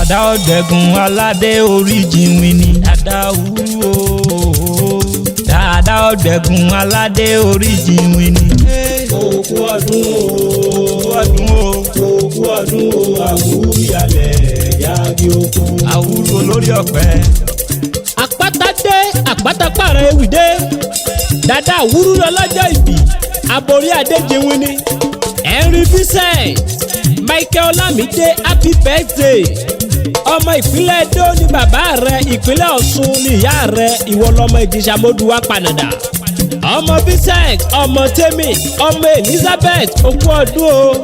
Dàdá Ọ̀dẹ̀gùn aládé oríjìnwìn ni Dàdá wúrú o. Dàdá Ọ̀dẹ̀gùn aládé oríjìnwìn ni. Òkú ọdún o, òkú ọdún o, àwúrú ìyàlẹ̀ yági oko. Àwúrú olórí ọ̀pẹ. Àpáta dé àpáta pààrọ̀ ewì dé. Dàdá àwúrú lọ́jọ́ ìbí aborí adéjìnwìn ni. Henry Vincent Michael Olamide happy birthday. Ọmọ ìpínlẹ̀ Edo ni bàbá rẹ̀, ìpínlẹ̀ Ọ̀ṣun ni ìyá rẹ̀, ìwọ lọmọ Ìjẹ̀ṣà Mọ́dúwá Panada. Ọmọ Vincent, ọmọ Temi, ọmọ Elizabeth okú ọdún o.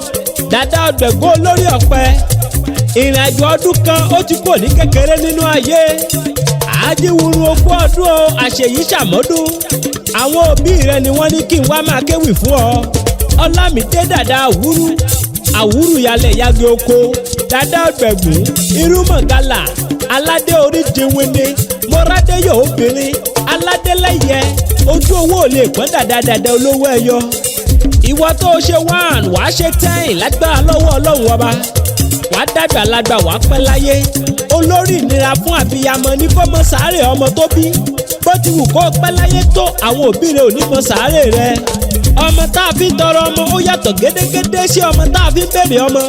Dàdá Ọ̀dẹ̀gùn olórí ọ̀pẹ. Ìrìnàjò ọdún kan ó ti kò ní kékeré nínú ayé. Àjíwúrú okú ọdún o, àṣeyí ṣàmọ́dún. Àwọn òbí rẹ̀ ni wọ́n ní kí n wá máa kéwì fún ọ. Ọlámídé Dàdá àwúrú. Àwúrú yalẹ̀ yagi oko. Dàdá Ọ̀dẹ̀gùn irúmọ̀gálà aládé oríjìnwìn ni. Mọ́rádéyọ̀ obìnrin aládélẹ́yẹ ojú owó ò lè pọ́n dàdá olówó ẹyọ. Ìwọ tó o ṣe 1 wàá ṣe 10 lágbára lọ́wọ́ Ọlọ́run ọba. Wàá dàgbà lágbà wàá pẹ́ láyé. Olórí ìnira fún àbíyamọ ní kó mọ sàárè ọmọ tó bí. Bó ti wù kó pẹ́ láyé tó àwọn òbí rẹ̀ ò ní mọ sàárè rẹ̀. Ọmọ tá a fi tọrọ ọmọ ó yàtọ̀ gédégédé sí ọmọ tá a fi bèrè ọmọ.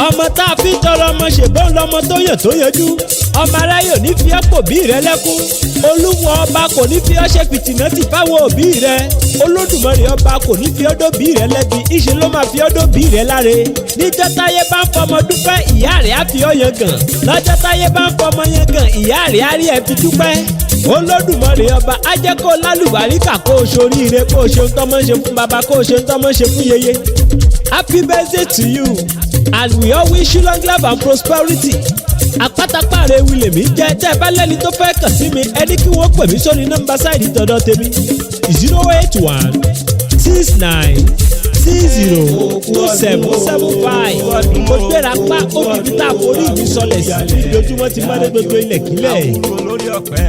Ọmọ tá a fi tọrọ ọmọ ṣèbọn lọmọ tó yàn tó yanjú. Ọmọ aráyè ò ní fi ẹ́ pò bí rẹ lẹ́kún. Olúwa ọba kò ní fi ọ́ ṣe fìtìnátì fáwọn òbí rẹ. Olódùmarè ọba kò ní fi ọ́ dóbí rẹ lẹ́bi, ìṣe ló máa fi ọ́ dóbí rẹ láre. Níjọ́ táyé bá ń fọmọ dúpẹ́ ìyá rẹ̀ á fi ọ́ yangàn. Lọ́jọ́ táyé bá ń fọmọ yangàn ìyá rẹ̀ á rí ẹ fi dúpẹ́. Olódùmarè ọba á jẹ́ kó lálùbáríkà kó o ṣoríire kó o ṣe ń tọ́mọ́ ṣe fún baba kó o ṣe ń tọ́mọ́ ṣe fún yeye. Happy birthday to you and we all wish you long life and prosperity. Àpáta pààrọ̀ ewì lèmi jẹ́ tẹ́ ẹ bá lẹ́ni tó fẹ́ kàn sí mi ẹni kí wọ́n pè mí sórí nọ́mbà sáìdì tọ̀dọ̀ tèmi 081 69 60 2775. Mo gbéra pa ó ti fi tá a forí mi sọlẹ̀ sí i lójúmọ́ ti má dé gbogbo ilẹ̀ kílẹ̀. Àwúrú olórí ọ̀pẹ.